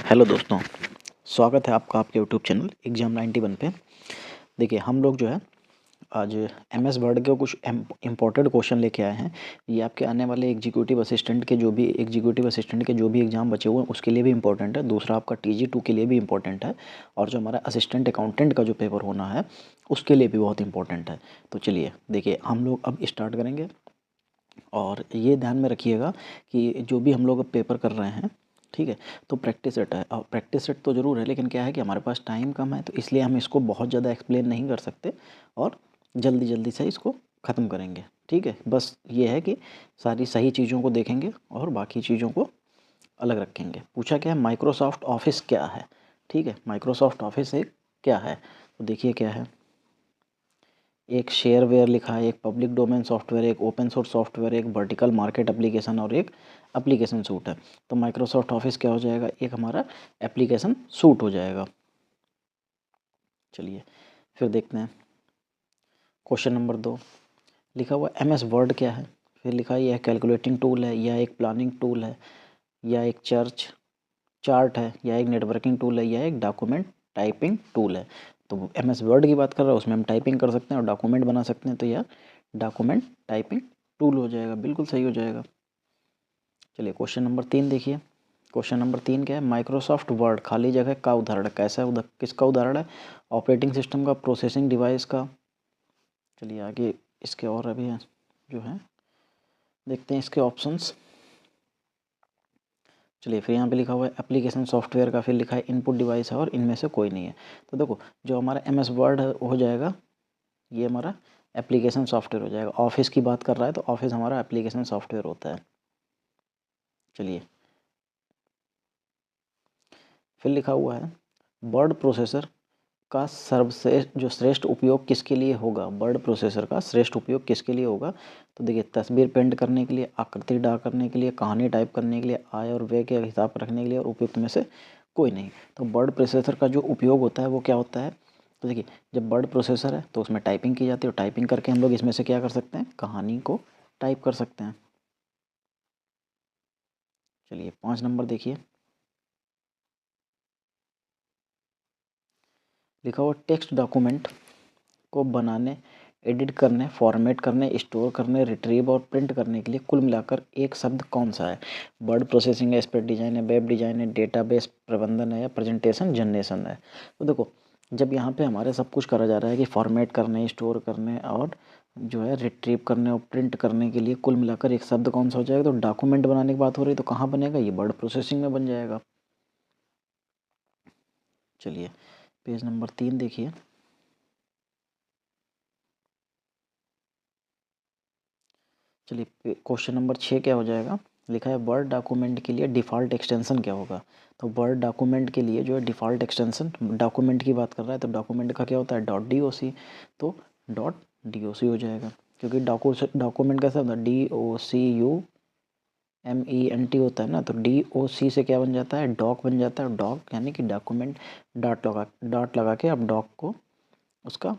Hello दोस्तों, स्वागत है आपका आपके यूट्यूब चैनल एग्ज़ाम 91 पे। देखिए हम लोग जो है आज एमएस वर्ड के कुछ इम्पोर्टेंट क्वेश्चन लेके आए हैं। ये आपके आने वाले एग्जीक्यूटिव असिस्टेंट के जो भी एग्ज़ाम बचे हुए हैं उसके लिए भी इम्पोर्टेंट है। दूसरा आपका TG2 के लिए भी इम्पोर्टेंट है और जो हमारा असिस्टेंट अकाउंटेंट का जो पेपर होना है उसके लिए भी बहुत इंपॉर्टेंट है। तो चलिए देखिए हम लोग अब स्टार्ट करेंगे और ये ध्यान में रखिएगा कि जो भी हम लोग अब पेपर कर रहे हैं, ठीक है, तो प्रैक्टिस सेट है और प्रैक्टिस सेट तो ज़रूर है, लेकिन क्या है कि हमारे पास टाइम कम है तो इसलिए हम इसको बहुत ज़्यादा एक्सप्लेन नहीं कर सकते और जल्दी जल्दी से इसको ख़त्म करेंगे। ठीक है, बस ये है कि सारी सही चीज़ों को देखेंगे और बाकी चीज़ों को अलग रखेंगे। पूछा क्या है, माइक्रोसॉफ्ट ऑफिस क्या है। ठीक है, माइक्रोसॉफ्ट ऑफिस एक क्या है, तो देखिए क्या है। एक शेयरवेयर लिखा है, एक पब्लिक डोमेन सॉफ्टवेयर, एक ओपन सोर्स सॉफ्टवेयर, एक वर्टिकल मार्केट एप्लीकेशन और एक एप्लीकेशन सूट है। तो माइक्रोसॉफ्ट ऑफिस क्या हो जाएगा, एक हमारा एप्लीकेशन सूट हो जाएगा। चलिए फिर देखते हैं क्वेश्चन नंबर 2। लिखा हुआ MS वर्ड क्या है, फिर लिखा है यह कैलकुलेटिंग टूल है या एक प्लानिंग टूल है या एक चार्ट है या एक नेटवर्किंग टूल है या एक डॉक्यूमेंट टाइपिंग टूल है। तो MS वर्ड की बात कर रहा है, उसमें हम टाइपिंग कर सकते हैं और डॉक्यूमेंट बना सकते हैं, तो यह डॉक्यूमेंट टाइपिंग टूल हो जाएगा, बिल्कुल सही हो जाएगा। चलिए क्वेश्चन नंबर 3 देखिए। क्वेश्चन नंबर 3 क्या है, माइक्रोसॉफ्ट वर्ड खाली जगह का उदाहरण कैसा है, किसका उदाहरण है, ऑपरेटिंग सिस्टम का, प्रोसेसिंग डिवाइस का। चलिए आगे इसके और अभी जो है देखते हैं इसके ऑप्शंस। चलिए फिर यहाँ पे लिखा हुआ है एप्लीकेशन सॉफ्टवेयर का, फिर लिखा है इनपुट डिवाइस है और इनमें से कोई नहीं है। तो देखो जो हमारा MS वर्ड हो जाएगा ये हमारा एप्लीकेशन सॉफ्टवेयर हो जाएगा। ऑफिस की बात कर रहा है तो ऑफिस हमारा एप्लीकेशन सॉफ्टवेयर होता है। चलिए फिर लिखा हुआ है वर्ड प्रोसेसर का सर्वश्रेष्ठ जो श्रेष्ठ उपयोग किसके लिए होगा, वर्ड प्रोसेसर का श्रेष्ठ उपयोग किसके लिए होगा। तो देखिए तस्वीर प्रिंट करने के लिए, आकृति ड्रा करने के लिए, कहानी टाइप करने के लिए, आय और व्यय के हिसाब रखने के लिए और उपयुक्त में से कोई नहीं। तो वर्ड प्रोसेसर का जो उपयोग होता है वो क्या होता है, तो देखिए जब वर्ड प्रोसेसर है तो उसमें टाइपिंग की जाती है और टाइपिंग करके हम लोग इसमें से क्या कर सकते हैं, कहानी को टाइप कर सकते हैं। चलिए 5 नंबर देखिए। लिखा हुआ टेक्स्ट डॉक्यूमेंट को बनाने, एडिट करने, फॉर्मेट करने, स्टोर करने, रिट्रीव और प्रिंट करने के लिए कुल मिलाकर एक शब्द कौन सा है। वर्ड प्रोसेसिंग है, स्प्रेड डिजाइन है, वेब डिजाइन है, डेटाबेस प्रबंधन है या प्रेजेंटेशन जनरेशन है। तो देखो जब यहाँ पे हमारे सब कुछ करा जा रहा है कि फॉर्मेट करने, स्टोर करने और जो है रिट्रीव करने और प्रिंट करने के लिए कुल मिलाकर एक शब्द कौन सा हो जाएगा, तो डॉक्यूमेंट बनाने की बात हो रही है तो कहाँ बनेगा, ये वर्ड प्रोसेसिंग में बन जाएगा। चलिए पेज नंबर 3 देखिए। चलिए क्वेश्चन नंबर 6 क्या हो जाएगा, लिखा है वर्ड डॉक्यूमेंट के लिए डिफ़ॉल्ट एक्सटेंशन क्या होगा। तो वर्ड डॉक्यूमेंट के लिए जो है डिफ़ॉल्ट एक्सटेंशन, डॉक्यूमेंट की बात कर रहा है तो डॉक्यूमेंट का क्या होता है .doc, तो .doc हो जाएगा, क्योंकि डॉक्यूमेंट कैसा होता है DOCUMENT होता है ना, तो DOC से क्या बन जाता है, डॉक बन जाता है। डॉक यानी कि डॉक्यूमेंट, डॉट लगा के आप डॉक को उसका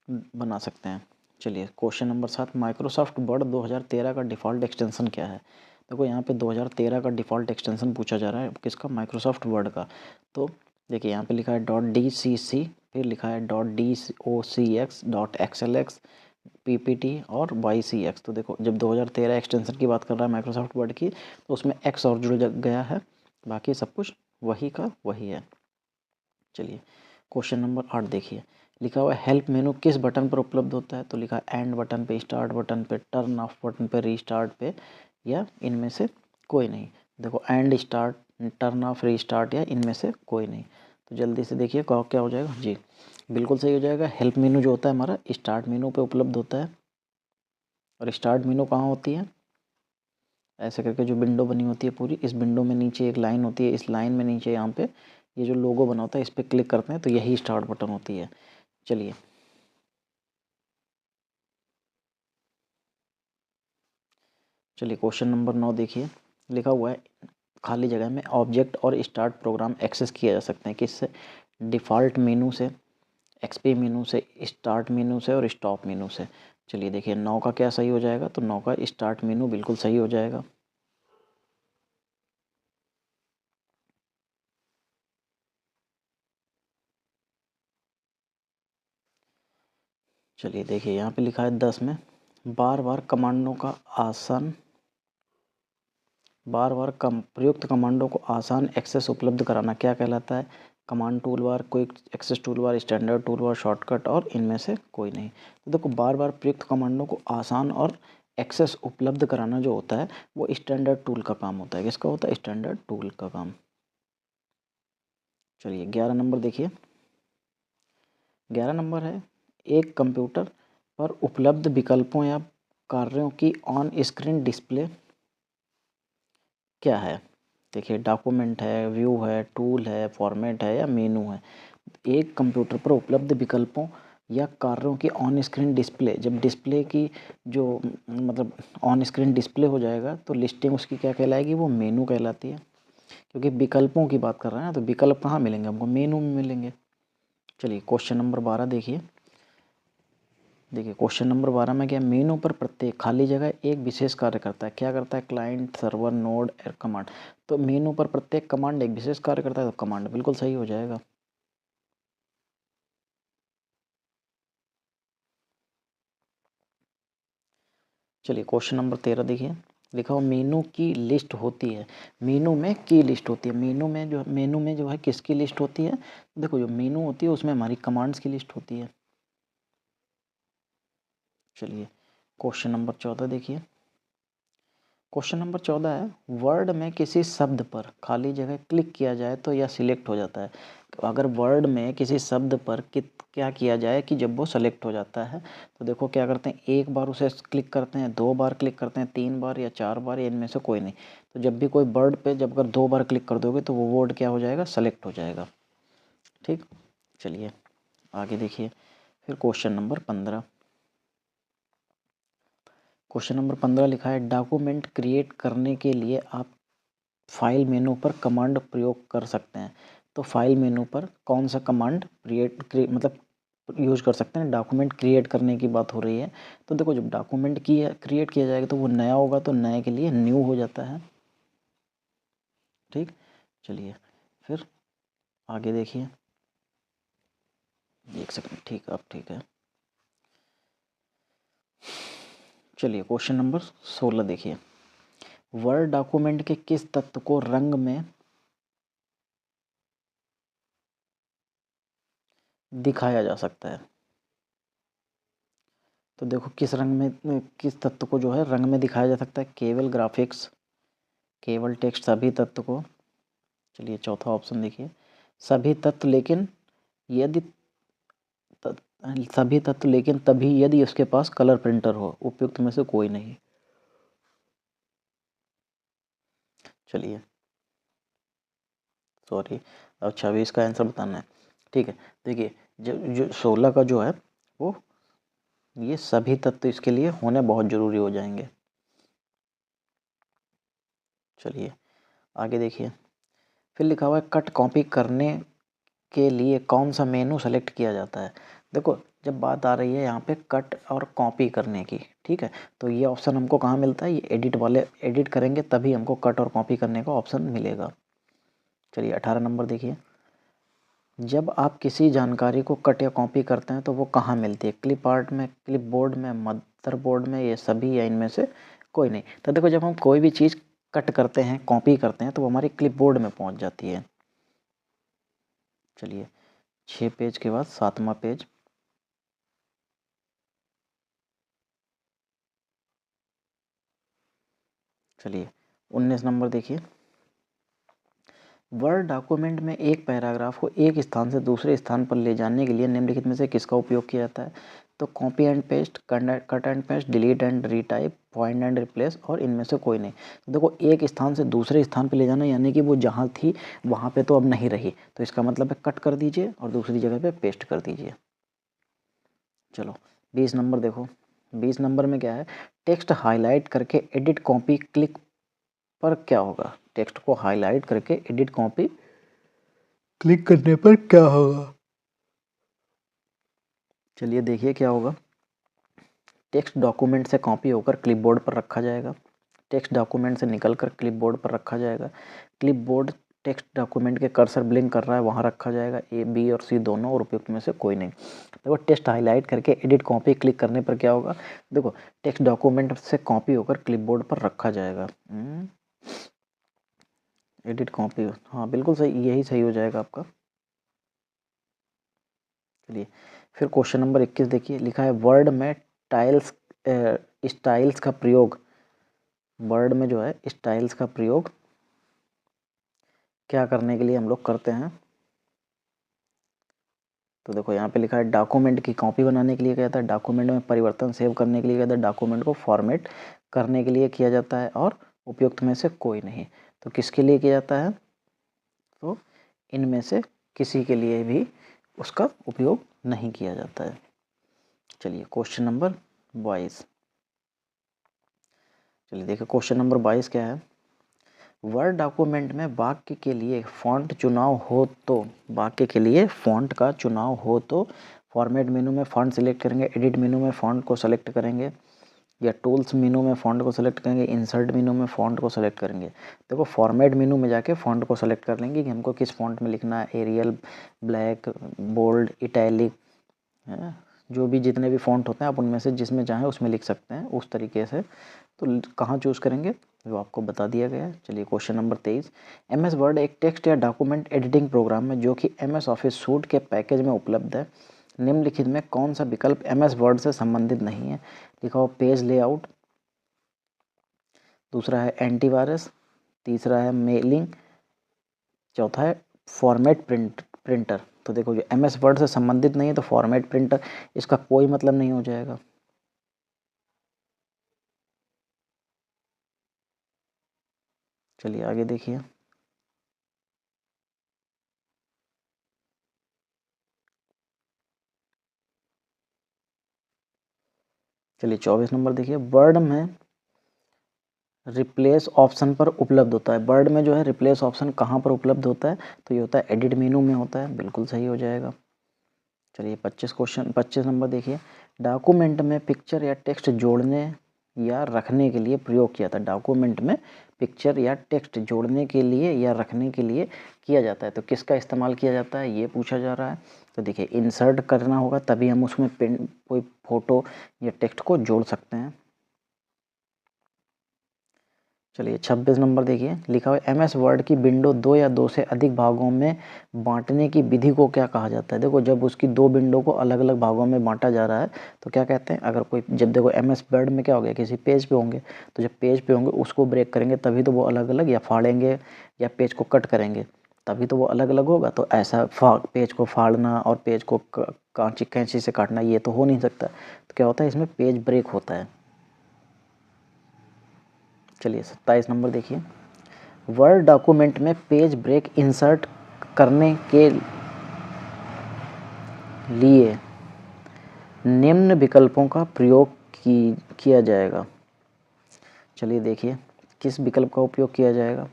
बना सकते हैं। चलिए क्वेश्चन नंबर 7, माइक्रोसॉफ्ट वर्ड 2013 का डिफ़ॉल्ट एक्सटेंशन क्या है। देखो यहाँ पे 2013 का डिफ़ॉल्ट एक्सटेंशन पूछा जा रहा है, किसका, माइक्रोसॉफ्ट वर्ड का। तो देखिए यहाँ पे लिखा है .dcc, फिर लिखा है .docx, .xlx, PPT और YCX। तो देखो जब 2013 एक्सटेंशन की बात कर रहा है माइक्रोसॉफ्ट वर्ड की तो उसमें X और जुड़ गया है, बाकी सब कुछ वही का वही है। चलिए क्वेश्चन नंबर 8 देखिए। लिखा हुआ है हेल्प मेनू किस बटन पर उपलब्ध होता है, तो लिखा है एंड बटन पे, स्टार्ट बटन पे, टर्न ऑफ बटन पे, रीस्टार्ट पे या इनमें से कोई नहीं। देखो and, start, turn off, restart या इनमें से कोई नहीं। तो जल्दी से देखिए क्या हो जाएगा, जी बिल्कुल सही हो जाएगा। हेल्प मेनू जो होता है हमारा स्टार्ट मेनू पे उपलब्ध होता है। और स्टार्ट मेनू कहाँ होती है, ऐसे करके जो विंडो बनी होती है पूरी, इस विंडो में नीचे एक लाइन होती है, इस लाइन में नीचे यहाँ पे ये जो लोगो बना होता है इस पर क्लिक करते हैं तो यही स्टार्ट बटन होती है। चलिए क्वेश्चन नंबर 9 देखिए। लिखा हुआ है खाली जगह में ऑब्जेक्ट और स्टार्ट प्रोग्राम एक्सेस किया जा सकते हैं किससे, डिफ़ॉल्ट मेनू से, एक्सपी मेनू से, स्टार्ट मेनू से और स्टॉप मेनू से। चलिए देखिए 9 का क्या सही हो जाएगा, तो 9 का स्टार्ट मेनू बिल्कुल सही हो जाएगा। चलिए देखिए यहाँ पे लिखा है 10 में बार बार प्रयुक्त कमांडों को आसान एक्सेस उपलब्ध कराना क्या कहलाता है? Command tool bar, quick access tool bar, standard tool bar, shortcut और इनमें से कोई नहीं। तो देखो बार बार प्रयुक्त कमांडों को आसान और एक्सेस उपलब्ध कराना जो होता है वो स्टैंडर्ड टूल का काम होता है। किसका होता है? स्टैंडर्ड टूल का काम। चलिए 11 नंबर देखिए। 11 नंबर है एक कंप्यूटर पर उपलब्ध विकल्पों या कार्यों की ऑन स्क्रीन डिस्प्ले क्या है? देखिए डॉक्यूमेंट है, व्यू है, टूल है, फॉर्मेट है या मेनू है। एक कंप्यूटर पर उपलब्ध विकल्पों या कार्यों की ऑन स्क्रीन डिस्प्ले, जब डिस्प्ले की जो मतलब ऑन स्क्रीन डिस्प्ले हो जाएगा तो लिस्टिंग उसकी क्या कहलाएगी? वो मेनू कहलाती है। क्योंकि विकल्पों की बात कर रहे हैं ना, तो विकल्प कहाँ मिलेंगे हमको? मेनू में मिलेंगे। चलिए क्वेश्चन नंबर 12 देखिए। देखिए क्वेश्चन नंबर 12 में क्या? मेनू पर प्रत्येक खाली जगह एक विशेष कार्य करता है। क्या करता है? क्लाइंट, सर्वर, नोड और कमांड। तो मेनू पर प्रत्येक कमांड एक विशेष कार्य करता है, तो कमांड बिल्कुल सही हो जाएगा। चलिए क्वेश्चन नंबर 13 देखिए। लिखा हो मेनू की लिस्ट होती है। मेनू में की लिस्ट होती है। मेनू में जो है किसकी लिस्ट होती है? देखो जो मेनू होती है उसमें हमारी कमांड्स की लिस्ट होती है। चलिए क्वेश्चन नंबर 14 देखिए। क्वेश्चन नंबर 14 है वर्ड में किसी शब्द पर खाली जगह क्लिक किया जाए तो यह सिलेक्ट हो जाता है। अगर वर्ड में किसी शब्द पर क्या किया जाए कि जब वो सेलेक्ट हो जाता है, तो देखो क्या करते हैं, एक बार उसे क्लिक करते हैं, 2 बार क्लिक करते हैं, 3 बार या 4 बार, या इनमें से कोई नहीं। तो जब भी कोई वर्ड पे जब अगर 2 बार क्लिक कर दोगे तो वो वर्ड क्या हो जाएगा? सेलेक्ट हो जाएगा। ठीक, चलिए आगे देखिए। फिर क्वेश्चन नंबर 15। क्वेश्चन नंबर 15 लिखा है डॉक्यूमेंट क्रिएट करने के लिए आप फाइल मेनू पर कमांड प्रयोग कर सकते हैं। तो फाइल मेनू पर कौन सा कमांड मतलब यूज कर सकते हैं? डॉक्यूमेंट क्रिएट करने की बात हो रही है। तो देखो जब डॉक्यूमेंट क्रिएट किया जाएगा तो वो नया होगा, तो नए के लिए न्यू हो जाता है। ठीक, चलिए फिर आगे देखिए। एक सेकंड, ठीक, अब ठीक है। चलिए क्वेश्चन नंबर 16 देखिए। वर्ड डॉक्यूमेंट के किस तत्व को रंग में दिखाया जा सकता है? तो देखो किस तत्व को जो है रंग में दिखाया जा सकता है? केवल ग्राफिक्स, केवल टेक्स्ट, सभी तत्व को। चलिए चौथा ऑप्शन देखिए, सभी तत्व लेकिन यदि सभी तत्व लेकिन तभी यदि उसके पास कलर प्रिंटर हो। उपयुक्त में से कोई नहीं। चलिए सॉरी, अब 26 का आंसर बताना है। ठीक है, देखिए जो 16 का जो है वो ये सभी तत्व इसके लिए होने बहुत ज़रूरी हो जाएंगे। चलिए आगे देखिए। फिर लिखा हुआ है कट कॉपी करने के लिए कौन सा मेनू सेलेक्ट किया जाता है? देखो जब बात आ रही है यहाँ पे कट और कॉपी करने की, ठीक है, तो ये ऑप्शन हमको कहाँ मिलता है? ये एडिट करेंगे तभी हमको कट और कॉपी करने का ऑप्शन मिलेगा। चलिए 18 नंबर देखिए। जब आप किसी जानकारी को कट या कॉपी करते हैं तो वो कहाँ मिलती है? क्लिप आर्ट में, क्लिप बोर्ड में, मदरबोर्ड में, ये सभी या इनमें से कोई नहीं। तो देखो जब हम कोई भी चीज़ कट करते हैं, कॉपी करते हैं, तो वो हमारी क्लिप बोर्ड में पहुँच जाती है। चलिए 6 पेज के बाद 7वां पेज। चलिए 19 नंबर देखिए। वर्ड डॉक्यूमेंट में एक पैराग्राफ को एक स्थान से दूसरे स्थान पर ले जाने के लिए निम्नलिखित में से किसका उपयोग किया जाता है? तो copy and paste, cut and paste, delete and retype, point and replace और इनमें से कोई नहीं। तो देखो एक स्थान से दूसरे स्थान पर ले जाना यानी कि वो जहाँ थी वहाँ पे तो अब नहीं रही, तो इसका मतलब है कट कर दीजिए और दूसरी जगह पे पेस्ट कर दीजिए। चलो 20 नंबर देखो। 20 नंबर में क्या है? टेक्स्ट हाईलाइट करके एडिट कॉपी क्लिक पर क्या होगा? टेक्स्ट को हाईलाइट करके एडिट कॉपी क्लिक करने पर क्या होगा? चलिए देखिए क्या होगा। टेक्स्ट डॉक्यूमेंट से कॉपी होकर क्लिपबोर्ड पर रखा जाएगा। टेक्स्ट डॉक्यूमेंट से निकलकर क्लिपबोर्ड पर रखा जाएगा। क्लिपबोर्ड टेक्स्ट डॉक्यूमेंट के कर्सर ब्लिंक कर रहा है वहाँ रखा जाएगा, ए बी और सी दोनों, और उपयुक्त में से कोई नहीं। देखो टेक्स्ट हाईलाइट करके एडिट कॉपी क्लिक करने पर क्या होगा, देखो टेक्स्ट डॉक्यूमेंट से कॉपी होकर क्लिपबोर्ड पर रखा जाएगा। एडिट कॉपी, हाँ बिल्कुल सही, यही सही हो जाएगा आपका। चलिए फिर क्वेश्चन नंबर 21 देखिए, लिखा है वर्ड में टाइल्स स्टाइल्स का प्रयोग, वर्ड में जो है स्टाइल्स का प्रयोग क्या करने के लिए हम लोग करते हैं। तो देखो यहाँ पे लिखा है डॉक्यूमेंट की कॉपी बनाने के लिए किया जाता है, डॉक्यूमेंट में परिवर्तन सेव करने के लिए किया जाता है, डॉक्यूमेंट को फॉर्मेट करने के लिए किया जाता है, और उपयुक्त में से कोई नहीं। तो किसके लिए किया जाता है, तो इनमें से किसी के लिए भी उसका उपयोग नहीं किया जाता है। चलिए क्वेश्चन नंबर 22, चलिए देखिए क्वेश्चन नंबर 22 क्या है, वर्ड डॉक्यूमेंट में वाक्य के लिए फॉन्ट चुनाव हो तो, वाक्य के लिए फॉन्ट का चुनाव हो तो फॉर्मेट मेनू में फॉन्ट सेलेक्ट करेंगे, एडिट मेनू में फॉन्ट को सेलेक्ट करेंगे, या टूल्स मेनू में फॉन्ट को सेलेक्ट करेंगे, इंसर्ट मेनू में फॉन्ट को सेलेक्ट करेंगे। देखो फॉर्मेट मेनू में जाके फॉन्ट को सेलेक्ट कर लेंगे कि हमको किस फॉन्ट में लिखना है, एरियल, ब्लैक, बोल्ड, इटैलिक, जो भी जितने भी फॉन्ट होते हैं आप उनमें से जिसमें चाहें उसमें लिख सकते हैं उस तरीके से। तो कहाँ चूज़ करेंगे वो आपको बता दिया गया है। चलिए क्वेश्चन नंबर 23, MS वर्ड एक टेक्स्ट या डॉक्यूमेंट एडिटिंग प्रोग्राम है जो कि MS ऑफिस सूट के पैकेज में उपलब्ध है। निम्नलिखित में कौन सा विकल्प MS वर्ड से संबंधित नहीं है, लिखा हो पेज लेआउट, दूसरा है एंटीवायरस, तीसरा है मेलिंग, चौथा है फॉर्मेट प्रिंटर। तो देखो जो MS वर्ड से संबंधित नहीं है तो फॉर्मेट प्रिंटर, इसका कोई मतलब नहीं हो जाएगा। चलिए आगे देखिए, चलिए 24 नंबर देखिए, वर्ड में रिप्लेस ऑप्शन पर उपलब्ध होता है। वर्ड में जो है रिप्लेस ऑप्शन कहाँ पर उपलब्ध होता है, तो ये होता है एडिट मेनू में होता है, बिल्कुल सही हो जाएगा। चलिए 25 नंबर देखिए, डॉक्यूमेंट में पिक्चर या टेक्स्ट जोड़ने या रखने के लिए प्रयोग किया था। डॉक्यूमेंट में पिक्चर या टेक्स्ट जोड़ने के लिए या रखने के लिए किया जाता है, तो किसका इस्तेमाल किया जाता है ये पूछा जा रहा है। तो देखिए इंसर्ट करना होगा तभी हम उसमें कोई फोटो या टेक्स्ट को जोड़ सकते हैं। चलिए 26 नंबर देखिए, लिखा हुआ है MS वर्ड की विंडो दो या दो से अधिक भागों में बांटने की विधि को क्या कहा जाता है। देखो जब उसकी दो विंडो को अलग अलग भागों में बांटा जा रहा है तो क्या कहते हैं, अगर कोई, जब देखो MS वर्ड में क्या हो गया, किसी पेज पे होंगे, तो जब पेज पे होंगे उसको ब्रेक करेंगे तभी तो वो अलग अलग, या फाड़ेंगे या पेज को कट करेंगे तभी तो वो अलग अलग होगा। तो ऐसा पेज को फाड़ना और पेज को कैंची से काटना ये तो हो नहीं सकता, तो क्या होता है इसमें पेज ब्रेक होता है। चलिए 27 नंबर देखिए, वर्ड डॉक्यूमेंट में पेज ब्रेक इंसर्ट करने के लिए निम्न विकल्पों का प्रयोग किया जाएगा। चलिए देखिए किस विकल्प का उपयोग किया जाएगा।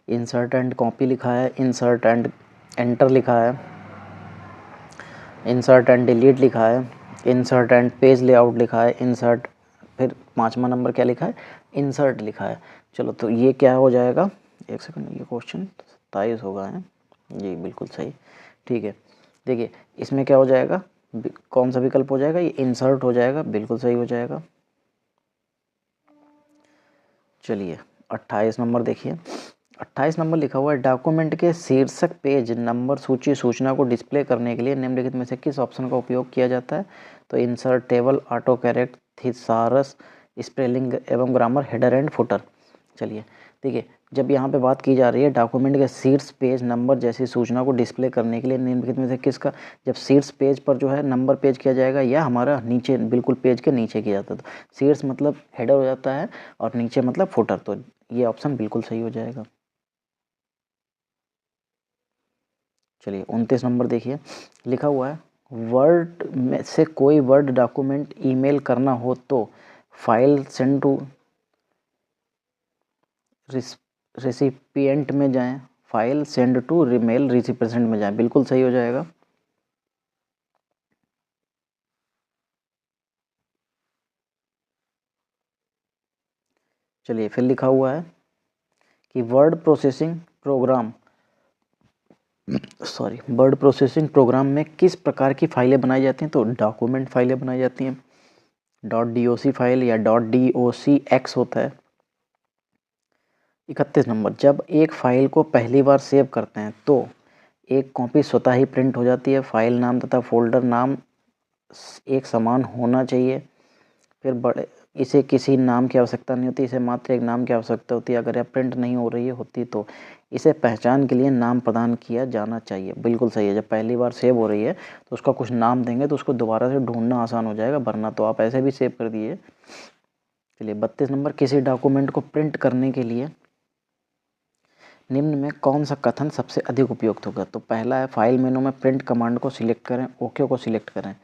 इंसर्ट एंड कॉपी लिखा है, इंसर्ट एंड एंटर लिखा है, इंसर्ट एंड डिलीट लिखा है, इंसर्ट एंड पेज लेआउट लिखा है, इंसर्ट, फिर 5वां नंबर क्या लिखा है, इंसर्ट लिखा है। चलो तो ये क्या हो जाएगा, एक सेकंड, ये क्वेश्चन 27 होगा है जी, बिल्कुल सही, ठीक है। देखिए इसमें क्या हो जाएगा, कौन सा विकल्प हो जाएगा, ये इंसर्ट हो जाएगा, बिल्कुल सही हो जाएगा। चलिए 28 नंबर देखिए, 28 नंबर लिखा हुआ है डॉक्यूमेंट के शीर्षक, पेज नंबर, सूची, सूचना को डिस्प्ले करने के लिए निम्नलिखित में से किस ऑप्शन का उपयोग किया जाता है। तो insert, table, auto correct, thesaurus, spelling एवं ग्रामर, हेडर एंड फुटर। चलिए देखिए जब यहाँ पे बात की जा रही है डॉक्यूमेंट के शीर्ष, पेज नंबर जैसी सूचना को डिस्प्ले करने के लिए निम्नलिखित में से किसका, जब शीर्ष पेज पर जो है नंबर पेज किया जाएगा या हमारा नीचे बिल्कुल पेज के नीचे किया जाता है, तो शीर्ष मतलब हेडर हो जाता है और नीचे मतलब फुटर, तो ये ऑप्शन बिल्कुल सही हो जाएगा। चलिए 29 नंबर देखिए, लिखा हुआ है वर्ड में से कोई वर्ड डॉक्यूमेंट ईमेल करना हो तो फाइल सेंड टू रेसिपिएंट में जाएं, फाइल सेंड टू रीमेल रिसिपिएंट में जाएं, बिल्कुल सही हो जाएगा। चलिए फिर लिखा हुआ है कि वर्ड प्रोसेसिंग प्रोग्राम में किस प्रकार की फाइलें बनाई जाती हैं? तो डॉक्यूमेंट फाइलें बनाई जाती हैं, .doc फाइल या .docx होता है। 31 नंबर, जब एक फाइल को पहली बार सेव करते हैं तो एक कॉपी स्वतः ही प्रिंट हो जाती है। फाइल नाम तथा फोल्डर नाम एक समान होना चाहिए। फिर इसे किसी नाम की आवश्यकता नहीं होती, इसे मात्र एक नाम की आवश्यकता होती है। अगर यह प्रिंट नहीं हो रही होती तो इसे पहचान के लिए नाम प्रदान किया जाना चाहिए। बिल्कुल सही है, जब पहली बार सेव हो रही है तो उसका कुछ नाम देंगे तो उसको दोबारा से ढूंढना आसान हो जाएगा, वरना तो आप ऐसे भी सेव कर दिए। चलिए 32 नंबर, किसी डॉक्यूमेंट को प्रिंट करने के लिए निम्न में कौन सा कथन सबसे अधिक उपयुक्त होगा? तो पहला है, फाइल मेनू में प्रिंट कमांड को सिलेक्ट करें, ओके को सिलेक्ट करें।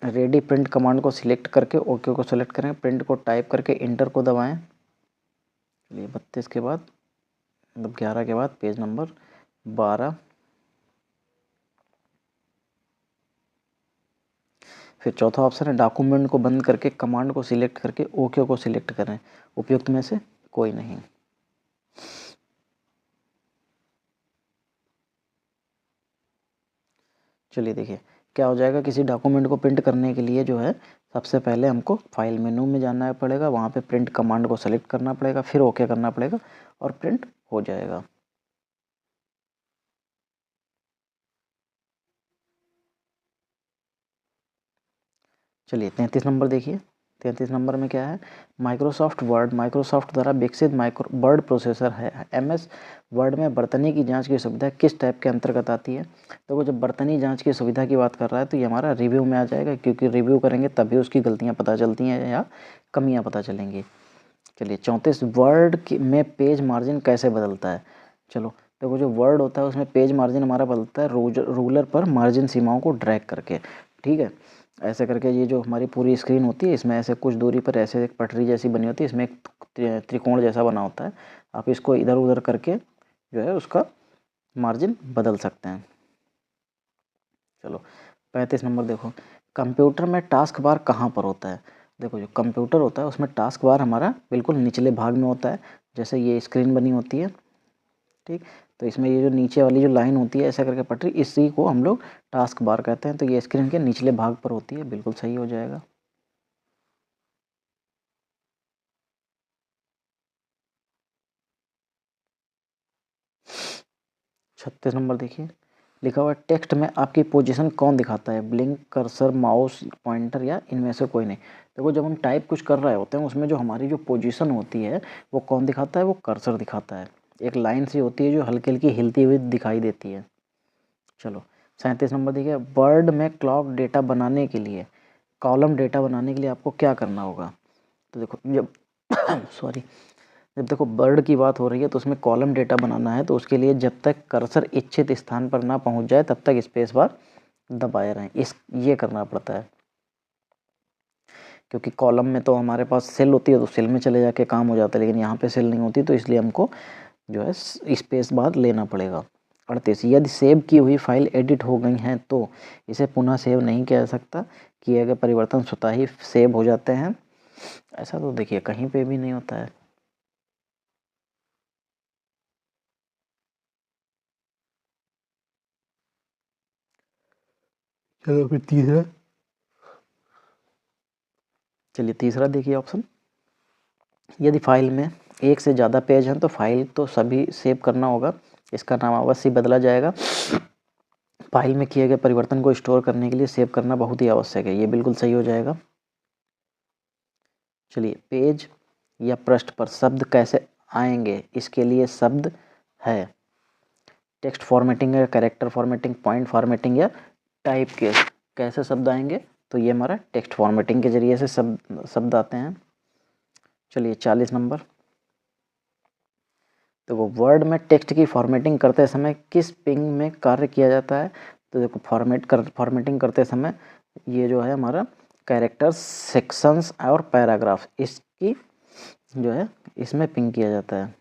रेडी प्रिंट कमांड को सिलेक्ट करके ओके को सिलेक्ट करें। प्रिंट को टाइप करके इंटर को दबाएं। चलिए 32 के बाद, मतलब 11 के बाद पेज नंबर 12। फिर चौथा ऑप्शन है, डॉक्यूमेंट को बंद करके कमांड को सिलेक्ट करके ओके को सिलेक्ट करें। उपयुक्त में से कोई नहीं। चलिए देखिए क्या हो जाएगा, किसी डॉक्यूमेंट को प्रिंट करने के लिए जो है सबसे पहले हमको फाइल मेनू में जाना पड़ेगा, वहाँ पे प्रिंट कमांड को सेलेक्ट करना पड़ेगा, फिर ओके करना पड़ेगा और प्रिंट हो जाएगा। चलिए 33 नंबर देखिए। 33 नंबर में क्या है, माइक्रोसॉफ्ट द्वारा विकसित वर्ड प्रोसेसर है। MS वर्ड में बर्तनी की जांच की सुविधा किस टाइप के अंतर्गत आती है? तो जब बर्तनी जांच की सुविधा की बात कर रहा है तो ये हमारा रिव्यू में आ जाएगा, क्योंकि रिव्यू करेंगे तभी उसकी गलतियाँ पता चलती हैं या कमियाँ पता चलेंगी। चलिए 34, वर्ड में पेज मार्जिन कैसे बदलता है? चलो देखो, जो वर्ड होता है उसमें पेज मार्जिन हमारा बदलता है रूलर पर मार्जिन सीमाओं को ड्रैग करके। ठीक है, ऐसे करके ये जो हमारी पूरी स्क्रीन होती है इसमें ऐसे कुछ दूरी पर ऐसे एक पटरी जैसी बनी होती है, इसमें एक त्रिकोण जैसा बना होता है। आप इसको इधर उधर करके जो है उसका मार्जिन बदल सकते हैं। चलो 35 नंबर देखो, कंप्यूटर में टास्क बार कहाँ पर होता है? देखो जो कंप्यूटर होता है उसमें टास्क बार हमारा बिल्कुल निचले भाग में होता है, जैसे ये स्क्रीन बनी होती है। ठीक, तो इसमें ये जो नीचे वाली जो लाइन होती है ऐसा करके पटरी, इसी को हम लोग टास्क बार कहते हैं। तो ये स्क्रीन के निचले भाग पर होती है, बिल्कुल सही हो जाएगा। 36 नंबर देखिए, लिखा हुआ है, टेक्स्ट में आपकी पोजीशन कौन दिखाता है? ब्लिंक, कर्सर, माउस पॉइंटर या इनमें से कोई नहीं? देखो जब हम टाइप कुछ कर रहे होते हैं उसमें जो हमारी जो पोजीशन होती है वो कौन दिखाता है? वो कर्सर दिखाता है। एक लाइन सी होती है जो हल्की हल्की हिलती हुई दिखाई देती है। चलो 37 नंबर देखिए, वर्ड में क्लॉक डेटा बनाने के लिए, कॉलम डेटा बनाने के लिए आपको क्या करना होगा? तो देखो जब सॉरी, जब देखो वर्ड की बात हो रही है तो उसमें कॉलम डेटा बनाना है, तो उसके लिए जब तक कर्सर इच्छित स्थान पर ना पहुंच जाए तब तक स्पेस बार दबाए रहें। ये करना पड़ता है, क्योंकि कॉलम में तो हमारे पास सेल होती है तो सेल में चले जाके काम हो जाता है, लेकिन यहाँ पे सेल नहीं होती, तो इसलिए हमको जो है स्पेस बार लेना पड़ेगा। 38, यदि सेव की हुई फाइल एडिट हो गई हैं तो इसे पुनः सेव नहीं किया जा सकता। किए गए परिवर्तन स्वतः ही सेव हो जाते हैं। ऐसा तो देखिए कहीं पे भी नहीं होता है। चलो फिर तीसरा, चलिए तीसरा देखिए ऑप्शन, यदि फाइल में एक से ज़्यादा पेज हैं तो फाइल तो सभी सेव करना होगा, इसका नाम अवश्य बदला जाएगा। फाइल में किए गए परिवर्तन को स्टोर करने के लिए सेव करना बहुत ही आवश्यक है, ये बिल्कुल सही हो जाएगा। चलिए, पेज या पृष्ठ पर शब्द कैसे आएंगे? इसके लिए शब्द है टेक्स्ट फॉर्मेटिंग या कैरेक्टर फॉर्मेटिंग, पॉइंट फॉर्मेटिंग या टाइप के। कैसे शब्द आएंगे? तो ये हमारा टेक्स्ट फॉर्मेटिंग के जरिए से शब्द आते हैं। चलिए 40 नंबर, तो वो वर्ड में टेक्स्ट की फॉर्मेटिंग करते समय किस पिंग में कार्य किया जाता है? तो देखो फॉर्मेटिंग करते समय ये जो है हमारा कैरेक्टर्स, सेक्शंस और पैराग्राफ, इसकी जो है इसमें पिंग किया जाता है।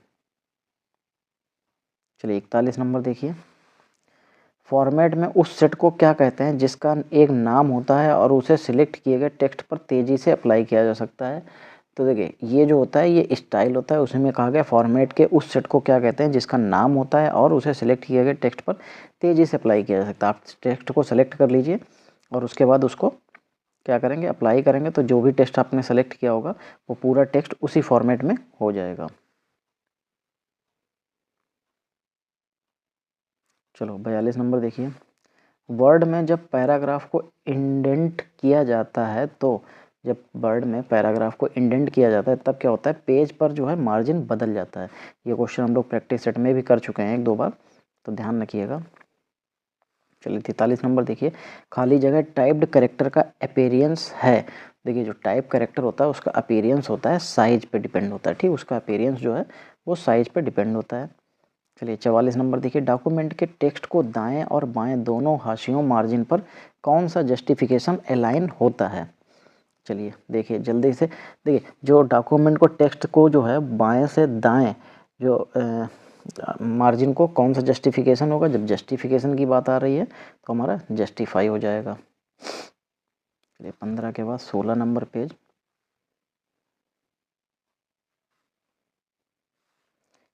चलिए 41 नंबर देखिए, फॉर्मेट में उस सेट को क्या कहते हैं जिसका एक नाम होता है और उसे सिलेक्ट किए गए टेक्स्ट पर तेजी से अप्लाई किया जा सकता है? तो देखिए ये जो होता है ये स्टाइल होता है, उसमें कहा गया फॉर्मेट के उस सेट को क्या कहते हैं जिसका नाम होता है और उसे सिलेक्ट किए गए टेक्स्ट पर तेज़ी से अप्लाई किया जा सकता है। आप टेक्स्ट को सेलेक्ट कर लीजिए और उसके बाद उसको क्या करेंगे, अप्लाई करेंगे, तो जो भी टेक्स्ट आपने सेलेक्ट किया होगा वो पूरा टेक्स्ट उसी फॉर्मेट में हो जाएगा। चलो 42 नंबर देखिए, वर्ड में जब पैराग्राफ को इंडेंट किया जाता है तो जब वर्ड में पैराग्राफ को इंडेंट किया जाता है तब क्या होता है, पेज पर जो है मार्जिन बदल जाता है। ये क्वेश्चन हम लोग प्रैक्टिस सेट में भी कर चुके हैं 1-2 बार, तो ध्यान रखिएगा। चलिए 43 नंबर देखिए, खाली जगह टाइप्ड करेक्टर का अपीयरेंस है। देखिए जो टाइप करेक्टर होता है उसका अपीयरेंस होता है साइज पे डिपेंड होता है, ठीक, उसका अपीयरेंस जो है वो साइज पे डिपेंड होता है। चलिए 44 नंबर देखिए, डॉक्यूमेंट के टेक्स्ट को दाएं और बाएं दोनों हाशियों मार्जिन पर कौन सा जस्टिफिकेशन अलाइन होता है। चलिए देखिए जल्दी से, देखिए जो डॉक्यूमेंट को टेक्स्ट को जो है बाएं से दाएं जो मार्जिन को कौन सा जस्टिफिकेशन होगा, जब जस्टिफिकेशन की बात आ रही है तो हमारा जस्टिफाई हो जाएगा। चलिए 15 के बाद 16 नंबर पेज,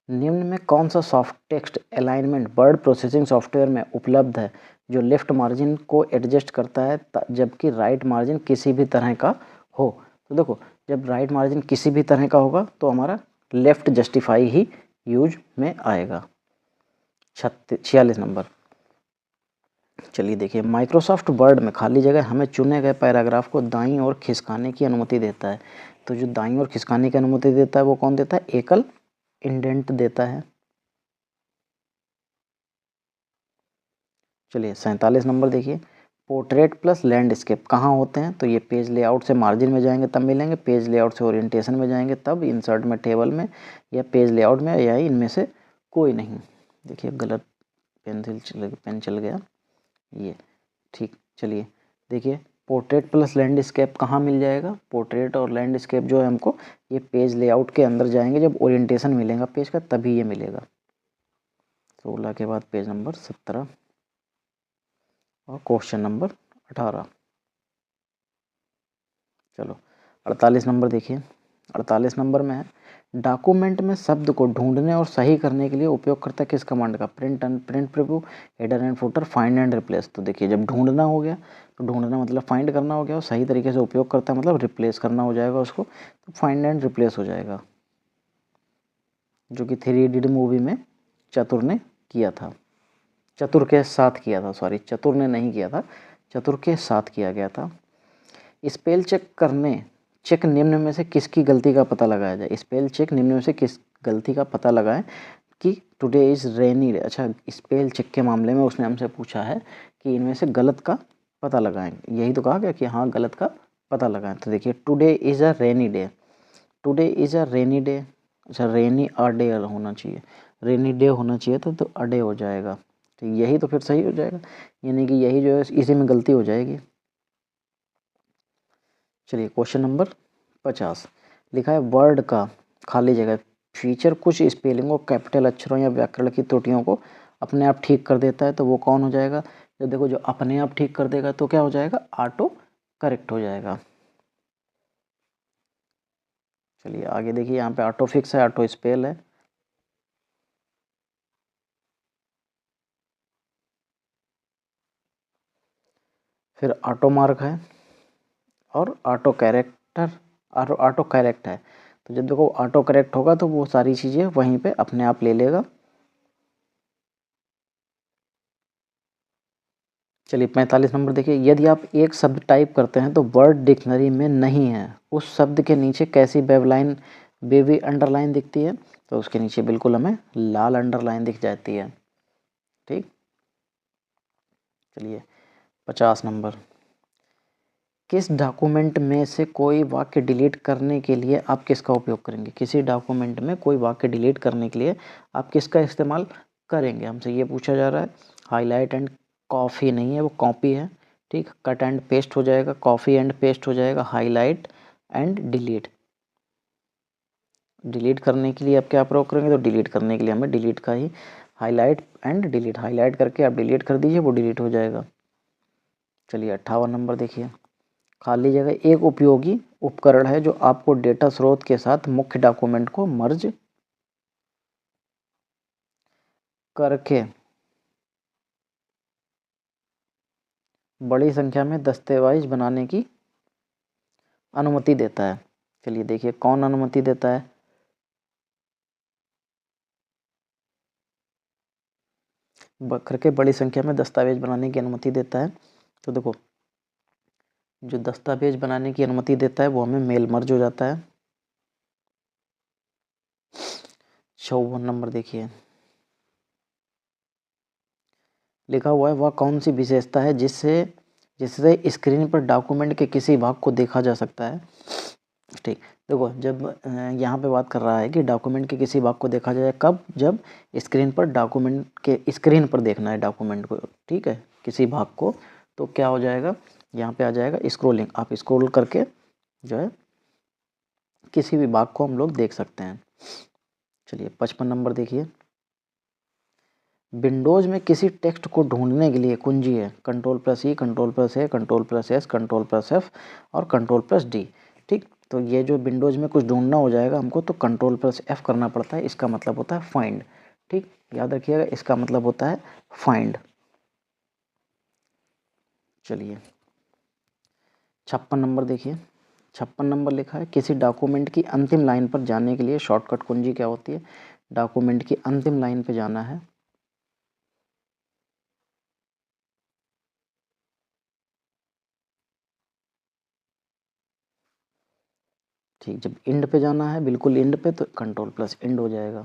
निम्न में कौन सा soft text alignment word processing software में उपलब्ध है जो लेफ्ट मार्जिन को एडजस्ट करता है जबकि राइट मार्जिन किसी भी तरह का हो। तो देखो जब राइट मार्जिन किसी भी तरह का होगा तो हमारा लेफ्ट जस्टिफाई ही यूज में आएगा। 46 नंबर, चलिए देखिए, माइक्रोसॉफ्ट वर्ड में खाली जगह हमें चुने गए पैराग्राफ को दाईं ओर खिसकाने की अनुमति देता है। तो जो दाईं ओर खिसकाने की अनुमति देता है वो कौन देता है, एकल इंडेंट देता है। चलिए 47 नंबर देखिए, पोर्ट्रेट प्लस लैंडस्केप कहाँ होते हैं, तो ये पेज लेआउट से मार्जिन में जाएंगे तब मिलेंगे, पेज लेआउट से ओरिएंटेशन में जाएंगे तब, इंसर्ट में टेबल में, या पेज लेआउट में, या इनमें से कोई नहीं। देखिए गलत पेन चल गया ये, ठीक। चलिए देखिए, पोर्ट्रेट प्लस लैंडस्केप कहाँ मिल जाएगा, पोर्ट्रेट और लैंडस्केप जो है हमको ये पेज लेआउट के अंदर जाएंगे, जब ओरिएंटेशन मिलेगा पेज का तभी ये मिलेगा। 16 के बाद पेज नंबर 17 और क्वेश्चन नंबर 18। चलो 48 नंबर देखिए, 48 नंबर में है, डॉक्यूमेंट में शब्द को ढूंढने और सही करने के लिए उपयोग करता है किस कमांड का, print preview, header and footer, find and replace. तो देखिए जब ढूंढना हो गया तो ढूंढना मतलब फाइंड करना हो गया, और सही तरीके से उपयोग करता है मतलब रिप्लेस करना हो जाएगा उसको, तो फाइंड एंड रिप्लेस हो जाएगा, जो कि 3 इडियट मूवी में चतुर ने किया था, चतुर के साथ किया था, सॉरी चतुर ने नहीं किया था, चतुर के साथ किया गया था। स्पेल चेक निम्न में से किसकी गलती का पता लगाया जाए, स्पेल चेक निम्न में से किस गलती का पता लगाएं कि टुडे इज़ रेनी डे। अच्छा, स्पेल चेक के मामले में उसने हमसे पूछा है कि इनमें से गलत का पता लगाएं, यही तो कहा गया कि हाँ गलत का पता लगाएं। तो देखिए today is a rainy day, today is a rainy day, अच्छा रेनी अ डे होना चाहिए, रेनी डे होना चाहिए था तो अडे हो जाएगा, तो यही तो फिर सही हो जाएगा, यानी कि यही जो है इसी में गलती हो जाएगी। चलिए क्वेश्चन नंबर 50 लिखा है, वर्ड का खाली जगह फीचर कुछ स्पेलिंगों, कैपिटल अक्षरों या व्याकरण की त्रुटियों को अपने आप ठीक कर देता है, तो वो कौन हो जाएगा। तो देखो जो अपने आप ठीक कर देगा तो क्या हो जाएगा, ऑटो करेक्ट हो जाएगा। चलिए आगे देखिए, यहाँ पे ऑटो फिक्स है, ऑटो स्पेल है, फिर ऑटो मार्क है और ऑटो कैरेक्टर, ऑटो करेक्ट है। तो जब देखो ऑटो करेक्ट होगा तो वो सारी चीज़ें वहीं पे अपने आप ले लेगा। चलिए 45 नंबर देखिए, यदि आप एक शब्द टाइप करते हैं तो वर्ड डिक्शनरी में नहीं है, उस शब्द के नीचे कैसी वेबलाइन बेबी अंडरलाइन दिखती है, तो उसके नीचे बिल्कुल हमें लाल अंडरलाइन दिख जाती है, ठीक। चलिए 50 नंबर, किस डॉक्यूमेंट में से कोई वाक्य डिलीट करने के लिए आप किसका उपयोग करेंगे, किसी डॉक्यूमेंट में कोई वाक्य डिलीट करने के लिए आप किसका इस्तेमाल करेंगे, हमसे ये पूछा जा रहा है। हाईलाइट एंड कॉफ़ी नहीं है, वो कॉपी है, ठीक। कट एंड पेस्ट हो जाएगा, कॉफ़ी एंड पेस्ट हो जाएगा, हाईलाइट एंड डिलीट। डिलीट करने के लिए आप क्या प्रयोग करेंगे, तो डिलीट करने के लिए हमें डिलीट का ही, हाईलाइट एंड डिलीट, हाईलाइट करके आप डिलीट कर दीजिए, वो डिलीट हो जाएगा। चलिए 58 नंबर देखिए, खाली जगह एक उपयोगी उपकरण है जो आपको डेटा स्रोत के साथ मुख्य डॉक्यूमेंट को मर्ज करके बड़ी संख्या में दस्तावेज बनाने की अनुमति देता है। चलिए देखिए कौन अनुमति देता है। करके बड़ी संख्या में दस्तावेज बनाने की अनुमति देता है। तो देखो जो दस्तावेज बनाने की अनुमति देता है वो हमें मेल मर्ज हो जाता है। 54 नंबर देखिए लिखा हुआ है वह कौन सी विशेषता है जिससे स्क्रीन पर डॉक्यूमेंट के किसी भाग को देखा जा सकता है। ठीक, देखो जब यहाँ पे बात कर रहा है कि डॉक्यूमेंट के किसी भाग को देखा जाए कब, जब स्क्रीन पर डॉक्यूमेंट के स्क्रीन पर देखना है डॉक्यूमेंट को, ठीक है, किसी भाग को, तो क्या हो जाएगा, यहाँ पे आ जाएगा स्क्रोलिंग। आप स्क्रॉल करके जो है किसी भी भाग को हम लोग देख सकते हैं। चलिए 55 नंबर देखिए विंडोज़ में किसी टेक्स्ट को ढूंढने के लिए कुंजी है Ctrl+E, Ctrl+A, Ctrl+S, Ctrl+F और Ctrl+D। ठीक, तो ये जो विंडोज़ में कुछ ढूंढना हो जाएगा हमको तो Ctrl+F करना पड़ता है, इसका मतलब होता है फाइंड। ठीक, याद रखिएगा इसका मतलब होता है फाइंड। चलिए 56 नंबर देखिए 56 नंबर लिखा है किसी डॉक्यूमेंट की अंतिम लाइन पर जाने के लिए शॉर्टकट कुंजी क्या होती है। डॉक्यूमेंट की अंतिम लाइन पर जाना है ठीक, जब इंड पे जाना है बिल्कुल इंड पे तो Ctrl+End हो जाएगा।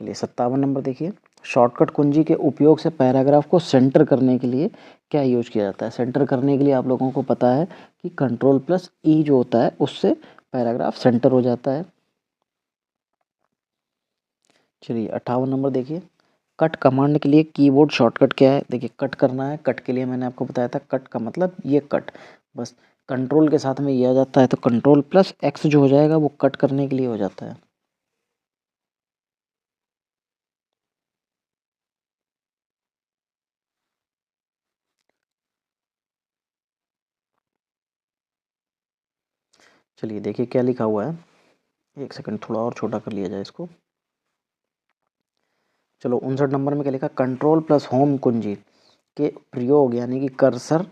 चलिए 57 नंबर देखिए शॉर्टकट कुंजी के उपयोग से पैराग्राफ को सेंटर करने के लिए क्या यूज किया जाता है। सेंटर करने के लिए आप लोगों को पता है कि Ctrl+E जो होता है उससे पैराग्राफ सेंटर हो जाता है। चलिए 58 नंबर देखिए कट कमांड के लिए कीबोर्ड शॉर्टकट क्या है। देखिए कट करना है, कट के लिए मैंने आपको बताया था कट का मतलब ये कट, बस कंट्रोल के साथ में ये आ जाता है तो Ctrl+X जो हो जाएगा वो कट करने के लिए हो जाता है। चलिए देखिए क्या लिखा हुआ है, एक सेकंड थोड़ा और छोटा कर लिया जाए इसको। चलो 59 नंबर में क्या लिखा Ctrl+Home कुंजी के प्रयोग यानी कि कर्सर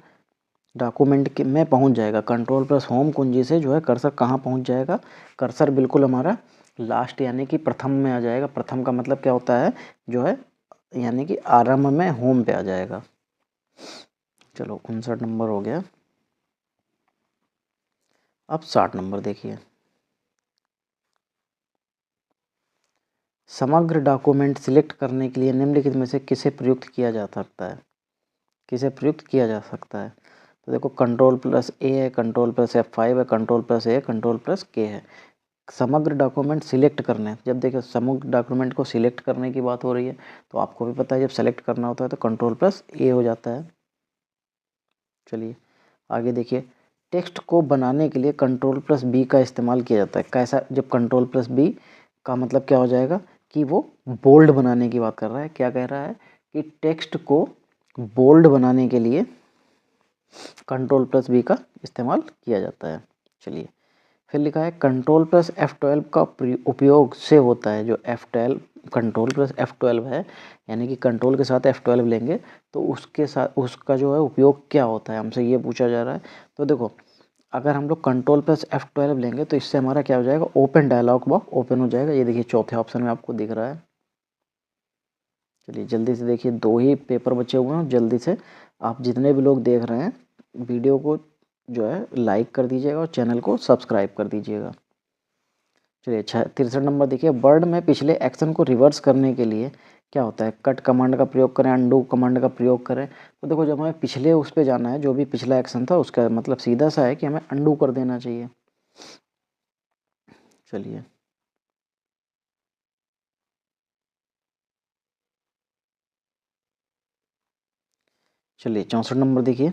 डॉक्यूमेंट के में पहुंच जाएगा। Ctrl+Home कुंजी से जो है कर्सर कहाँ पहुंच जाएगा, कर्सर बिल्कुल हमारा लास्ट यानी कि प्रथम में आ जाएगा। प्रथम का मतलब क्या होता है जो है यानी कि आरंभ में होम पे आ जाएगा। चलो 59 नंबर हो गया। अब 60 नंबर देखिए समग्र डॉक्यूमेंट सिलेक्ट करने के लिए निम्नलिखित में से किसे प्रयुक्त किया जा सकता है। किसे प्रयुक्त किया जा सकता है तो देखो Ctrl+A है, Ctrl+F5 है, Ctrl+A है, Ctrl+K है। समग्र डॉक्यूमेंट सिलेक्ट करने, जब देखो समग्र डॉक्यूमेंट को सिलेक्ट करने की बात हो रही है तो आपको भी पता है जब सेलेक्ट करना होता है तो Ctrl+A हो जाता है। चलिए आगे देखिए टेक्स्ट को बनाने के लिए Ctrl+B का इस्तेमाल किया जाता है। कैसा, जब Ctrl+B का मतलब क्या हो जाएगा कि वो बोल्ड बनाने की बात कर रहा है। क्या कह रहा है कि टेक्स्ट को बोल्ड बनाने के लिए Ctrl+B का इस्तेमाल किया जाता है। चलिए फिर लिखा है Ctrl+F12 का उपयोग से होता है। जो F12 Ctrl+F12 है यानी कि कंट्रोल के साथ F12 लेंगे तो उसके साथ उसका जो है उपयोग क्या होता है, हमसे ये पूछा जा रहा है। तो देखो अगर हम लोग Ctrl+F12 लेंगे तो इससे हमारा क्या हो जाएगा, ओपन डायलॉग बॉक्स ओपन हो जाएगा। ये देखिए चौथे ऑप्शन में आपको दिख रहा है। चलिए जल्दी से देखिए, दो ही पेपर बचे हुए हैं, जल्दी से आप जितने भी लोग देख रहे हैं वीडियो को जो है लाइक कर दीजिएगा और चैनल को सब्सक्राइब कर दीजिएगा। चलिए 63 नंबर देखिए वर्ड में पिछले एक्शन को रिवर्स करने के लिए क्या होता है। कट कमांड का प्रयोग करें, अंडू कमांड का प्रयोग करें। तो देखो जब हमें पिछले उस पर जाना है, जो भी पिछला एक्शन था उसका मतलब सीधा सा है कि हमें अंडू कर देना चाहिए। चलिए चलिए 64 नंबर देखिए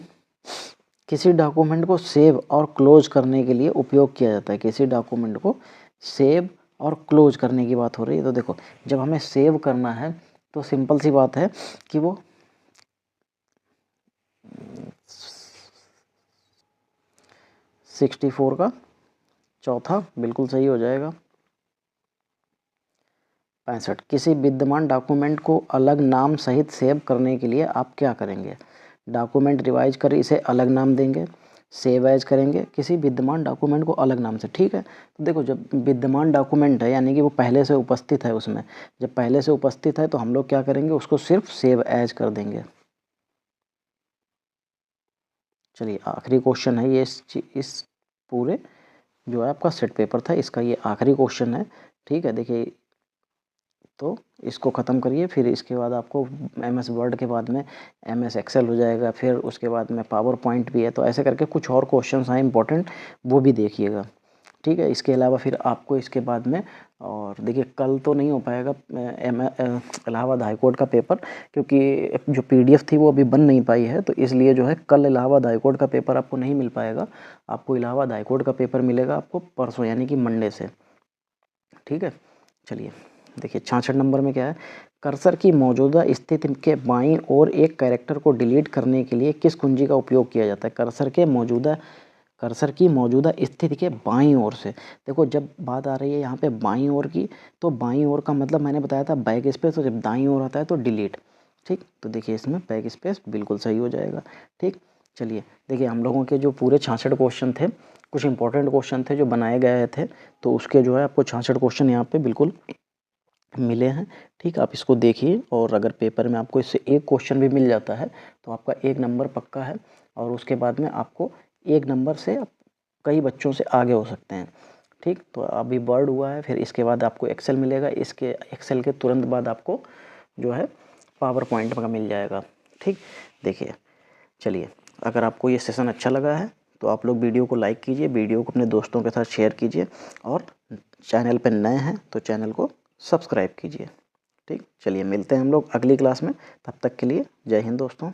किसी डॉक्यूमेंट को सेव और क्लोज करने के लिए उपयोग किया जाता है। किसी डॉक्यूमेंट को सेव और क्लोज करने की बात हो रही है। तो देखो जब हमें सेव करना है तो सिंपल सी बात है कि वो 64 का चौथा बिल्कुल सही हो जाएगा। 65 किसी विद्यमान डॉक्यूमेंट को अलग नाम सहित सेव करने के लिए आप क्या करेंगे? डॉक्यूमेंट रिवाइज कर इसे अलग नाम देंगे, सेव एज करेंगे, किसी विद्यमान डॉक्यूमेंट को अलग नाम से। ठीक है, तो देखो जब विद्यमान डॉक्यूमेंट है यानी कि वो पहले से उपस्थित है उसमें, जब पहले से उपस्थित है तो हम लोग क्या करेंगे, उसको सिर्फ सेव एज कर देंगे। चलिए आखिरी क्वेश्चन है ये इस पूरे जो है आपका सेट पेपर था इसका ये आखिरी क्वेश्चन है। ठीक है, देखिए तो इसको ख़त्म करिए, फिर इसके बाद आपको MS वर्ड के बाद में MS एक्सेल हो जाएगा, फिर उसके बाद में पावर पॉइंट भी है, तो ऐसे करके कुछ और क्वेश्चंस हैं इंपॉर्टेंट, वो भी देखिएगा। ठीक है, इसके अलावा फिर आपको इसके बाद में, और देखिए कल तो नहीं हो पाएगा इलाहाबाद हाई कोर्ट का पेपर, क्योंकि जो PDF थी वो अभी बन नहीं पाई है, तो इसलिए जो है कल इलाहाबाद हाई कोर्ट का पेपर आपको नहीं मिल पाएगा। आपको इलाहाबाद हाई कोर्ट का पेपर मिलेगा आपको परसों यानी कि मंडे से। ठीक है, चलिए देखिए 66 नंबर में क्या है, कर्सर की मौजूदा स्थिति के बाईं ओर एक कैरेक्टर को डिलीट करने के लिए किस कुंजी का उपयोग किया जाता है? कर्सर की मौजूदा स्थिति के बाईं ओर से। देखो जब बात आ रही है यहाँ पे बाईं ओर की, तो बाईं ओर का मतलब मैंने बताया था बैक स्पेस, तो जब दाईं ओर आता है तो डिलीट। ठीक, तो देखिए इसमें बैक स्पेस बिल्कुल सही हो जाएगा। ठीक, चलिए देखिए हम लोगों के जो पूरे 66 क्वेश्चन थे, कुछ इंपॉर्टेंट क्वेश्चन थे जो बनाए गए थे, तो उसके जो है आपको 66 क्वेश्चन यहाँ पे बिल्कुल मिले हैं। ठीक, आप इसको देखिए, और अगर पेपर में आपको इससे एक क्वेश्चन भी मिल जाता है तो आपका 1 नंबर पक्का है, और उसके बाद में आपको 1 नंबर से आप कई बच्चों से आगे हो सकते हैं। ठीक, तो अभी वर्ड हुआ है, फिर इसके बाद आपको एक्सेल मिलेगा, इसके एक्सेल के तुरंत बाद आपको जो है पावर पॉइंट का मिल जाएगा। ठीक, देखिए चलिए अगर आपको ये सेशन अच्छा लगा है तो आप लोग वीडियो को लाइक कीजिए, वीडियो को अपने दोस्तों के साथ शेयर कीजिए, और चैनल पर नए हैं तो चैनल को सब्सक्राइब कीजिए। ठीक, चलिए मिलते हैं हम लोग अगली क्लास में, तब तक के लिए जय हिंद दोस्तों।